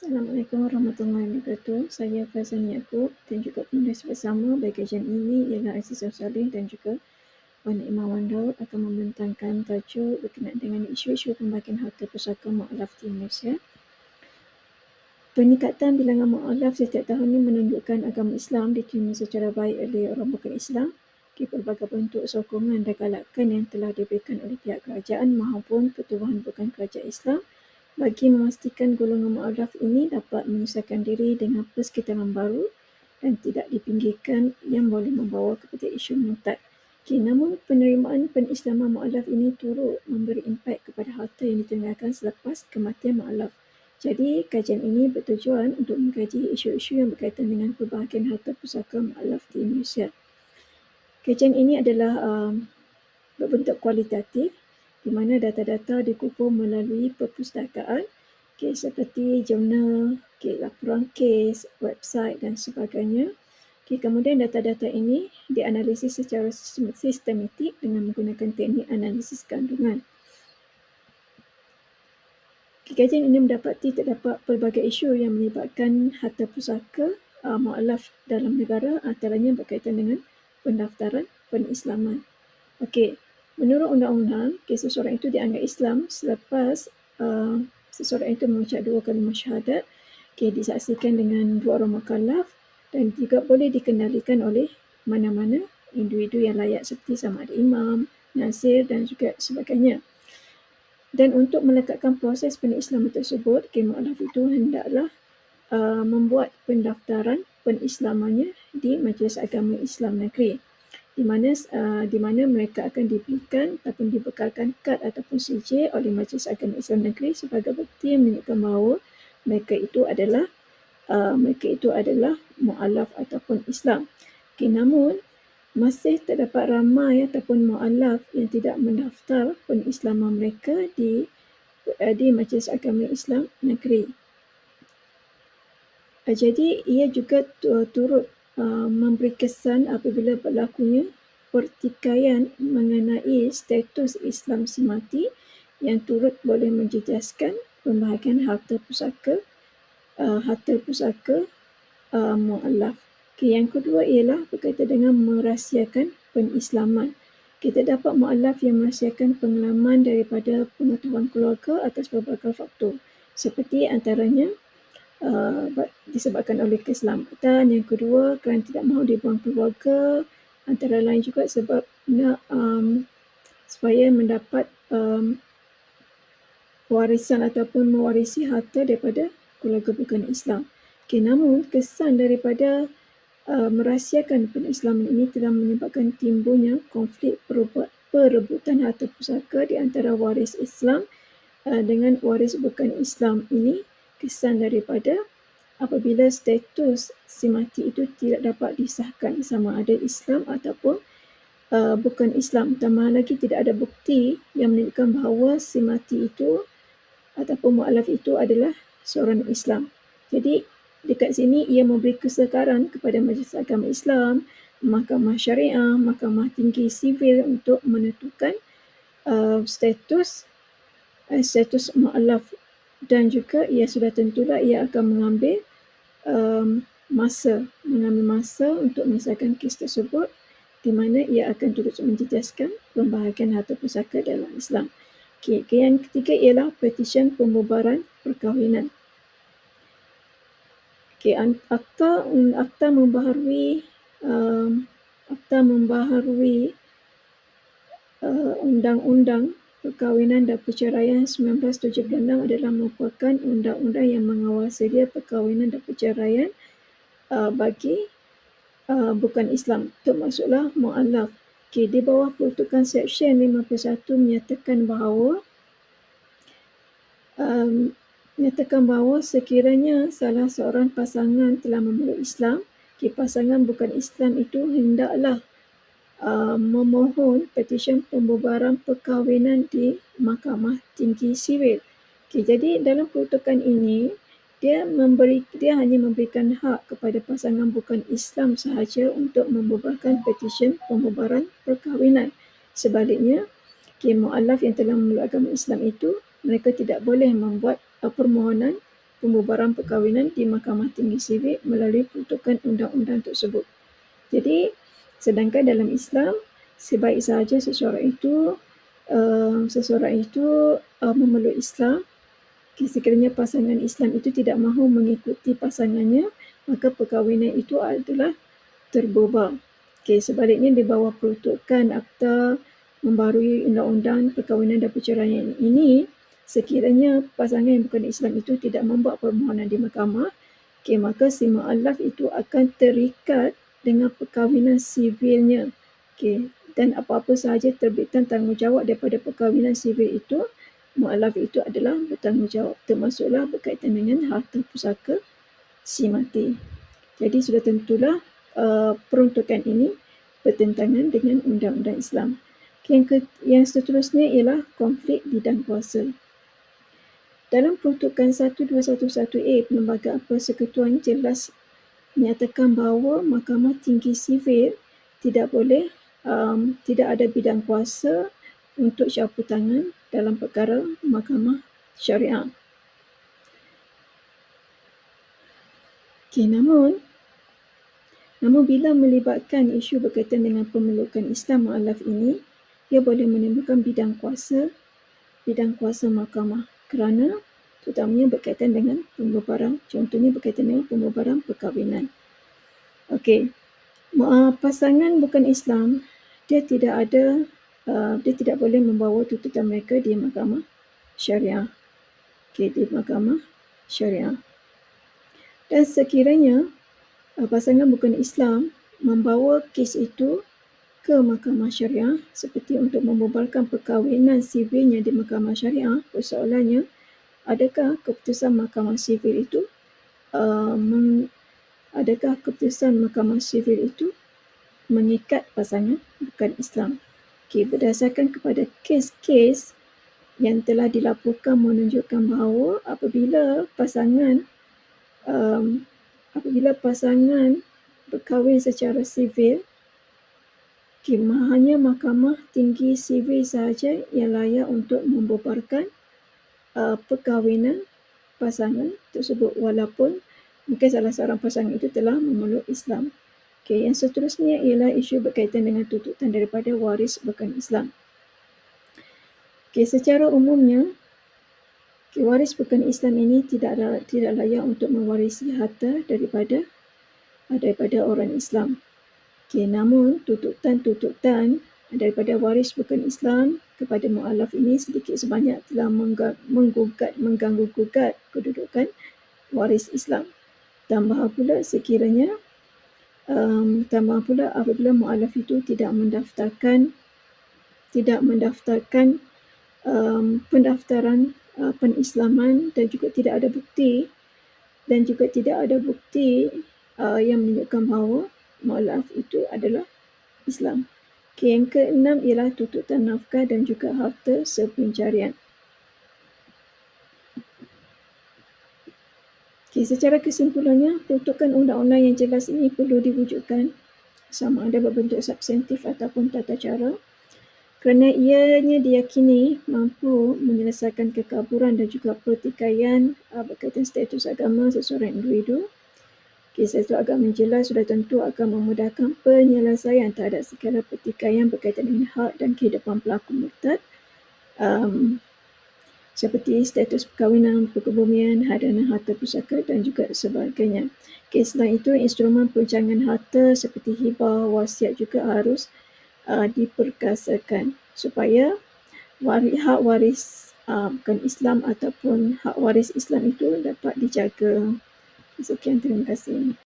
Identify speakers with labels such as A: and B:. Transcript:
A: Assalamualaikum warahmatullahi wabarakatuh. Saya Faizan Yaakob dan juga penulis bersama bagi kajian ini ialah Azizah Saleh dan juga Wan Imawan Daud akan membentangkan tajuk berkenaan dengan isu-isu pembagian harta pusaka mualaf di Malaysia. Peningkatan bilangan mualaf setiap tahun ini menunjukkan agama Islam diterima secara baik oleh orang bukan Islam. Pelbagai bentuk sokongan dan galakan yang telah diberikan oleh pihak kerajaan maupun pertubuhan bukan kerajaan Islam bagi memastikan golongan mualaf ini dapat menyesuaikan diri dengan persekitaran baru dan tidak dipinggirkan yang boleh membawa kepada isu murtad. Namun penerimaan penislaman mualaf ini turut memberi impak kepada harta yang ditinggalkan selepas kematian mualaf. Jadi kajian ini bertujuan untuk mengkaji isu-isu yang berkaitan dengan pembahagian harta pusaka mualaf di Indonesia. Kajian ini adalah berbentuk kualitatif di mana data-data dikumpul melalui perpustakaan seperti jurnal, laporan kes, website dan sebagainya. Kemudian data-data ini dianalisis secara sistematik dengan menggunakan teknik analisis kandungan. Kajian ini mendapati terdapat pelbagai isu yang melibatkan harta pusaka mualaf dalam negara, antaranya berkaitan dengan pendaftaran penislaman. Menurut undang-undang, seseorang itu dianggap Islam selepas seseorang itu mengucap 2 kalimah syahadat, disaksikan dengan 2 orang mukallaf dan juga boleh dikendalikan oleh mana-mana individu yang layak seperti sama ada imam, nazir dan juga sebagainya. Dan untuk melekatkan proses penislaman tersebut, mualaf itu hendaklah membuat pendaftaran penislamannya di Majlis Agama Islam Negeri, di mana mereka akan diberikan ataupun dibekalkan kad ataupun sijil oleh Majlis Agama Islam Negeri sebagai bukti menunjukkan bahawa mereka itu adalah mualaf ataupun Islam. Namun masih terdapat ramai ataupun mualaf yang tidak mendaftar penislaman mereka di Majlis Agama Islam Negeri. Jadi ia juga turut memberi kesan apabila berlakunya pertikaian mengenai status Islam semati yang turut boleh menjejaskan pembahagian harta pusaka mualaf. Yang kedua ialah berkaitan dengan merahsiakan penislaman. Kita dapat mualaf yang merahsiakan pengalaman daripada pengetahuan keluarga atas beberapa faktor, seperti antaranya disebabkan oleh keselamatan. Yang kedua, kerana tidak mahu dibuang keluarga. Antara lain juga sebab nak supaya mendapat warisan ataupun mewarisi harta daripada keluarga bukan Islam. Namun kesan daripada merahsiakan penislaman ini telah menyebabkan timbulnya konflik perebutan harta pusaka di antara waris Islam dengan waris bukan Islam ini. Kesan daripada apabila status si mati itu tidak dapat disahkan sama ada Islam ataupun bukan Islam, tambah lagi tidak ada bukti yang menunjukkan bahawa si mati itu ataupun mualaf itu adalah seorang Islam. Jadi dekat sini ia memberi kesedaran kepada Majlis Agama Islam, Mahkamah Syariah, Mahkamah Tinggi Sivil untuk menentukan status mualaf, dan juga ia sudah tentulah ia akan mengambil masa untuk menyelesaikan kes tersebut, di mana ia akan turut menjejaskan pembahagian harta pusaka dalam Islam. Yang ketiga ialah petisyen pembubaran perkahwinan. Akta membaharui Undang-Undang Perkahwinan dan Perceraian 1976 adalah merupakan undang-undang yang mengawal sedia perkahwinan dan perceraian bagi bukan Islam, termasuklah mualaf. Di bawah peruntukan Seksyen 51 menyatakan bahawa sekiranya salah seorang pasangan telah memeluk Islam, pasangan bukan Islam itu hendaklah memohon petisyen pembubaran perkahwinan di Mahkamah Tinggi Sivil. Jadi dalam peruntukan ini dia hanya memberikan hak kepada pasangan bukan Islam sahaja untuk membubarkan petisyen pembubaran perkahwinan. Sebaliknya, mualaf yang telah memeluk agama Islam itu, mereka tidak boleh membuat permohonan pembubaran perkahwinan di Mahkamah Tinggi Sivil melalui peruntukan undang-undang tersebut. Jadi, sedangkan dalam Islam, sebaik sahaja seseorang itu memeluk Islam, sekiranya pasangan Islam itu tidak mahu mengikuti pasangannya, maka perkahwinan itu adalah terbubar. Sebaliknya di bawah peruntukan Akta Membarui Undang-Undang Perkahwinan dan Perceraian ini, sekiranya pasangan yang bukan Islam itu tidak membuat permohonan di mahkamah, maka si mu'allaf itu akan terikat dengan perkahwinan sivilnya. Dan apa-apa sahaja terbitan tanggungjawab daripada perkahwinan sivil itu, mu'allaf itu adalah bertanggungjawab, termasuklah berkaitan dengan harta pusaka si mati. Jadi sudah tentulah peruntukan ini bertentangan dengan undang-undang Islam. Yang seterusnya ialah konflik bidang kuasa. Dalam peruntukan 1211A Perlembagaan Persekutuan jelas menyatakan bahawa Mahkamah Tinggi Sivil tidak ada bidang kuasa untuk campur tangan dalam perkara mahkamah syariah. Namun bila melibatkan isu berkaitan dengan pemelukan Islam mu'allaf ini, ia boleh menimbulkan bidang kuasa mahkamah kerana terutamanya berkaitan dengan pembubaran, contohnya berkaitan dengan pembubaran perkahwinan. Pasangan bukan Islam, dia tidak boleh membawa tuntutan mereka di mahkamah syariah. Di mahkamah syariah. Dan sekiranya pasangan bukan Islam membawa kes itu ke mahkamah syariah seperti untuk membubarkan perkahwinan sivilnya di mahkamah syariah, persoalannya, adakah keputusan mahkamah sivil itu mengikat pasangan bukan Islam? Berdasarkan kepada kes-kes yang telah dilaporkan menunjukkan bahawa apabila pasangan berkahwin secara sivil, hanya Mahkamah Tinggi Sivil sahaja yang layak untuk membubarkan perkahwinan pasangan tersebut walaupun mungkin salah seorang pasangan itu telah memeluk Islam. Yang seterusnya ialah isu berkaitan dengan tuntutan daripada waris bukan Islam. Secara umumnya, waris bukan Islam ini tidak layak untuk mewarisi harta daripada orang Islam. Namun tuntutan daripada waris bukan Islam kepada mu'allaf ini sedikit sebanyak telah mengganggu-gugat kedudukan waris Islam. Tambah pula apabila mu'allaf itu tidak mendaftarkan pendaftaran penislaman dan juga tidak ada bukti yang menunjukkan bahawa mu'allaf itu adalah Islam. Yang keenam ialah tuntutan nafkah dan juga harta sepencarian. Secara kesimpulannya, peruntukan undang-undang yang jelas ini perlu diwujudkan sama ada berbentuk substantif ataupun tata cara kerana ianya diyakini mampu menyelesaikan kekaburan dan juga pertikaian berkaitan status agama seseorang individu. Status agama yang jelas sudah tentu akan memudahkan penyelesaian terhadap segala pertikaian berkaitan dengan hak dan kehidupan pelaku murtad seperti status perkahwinan, perkebumian, hadanan harta pusaka dan juga sebagainya. Selain itu, instrumen perancangan harta seperti hibah, wasiat juga harus diperkasakan supaya hak waris bukan Islam ataupun hak waris Islam itu dapat dijaga. Sekian, terima kasih.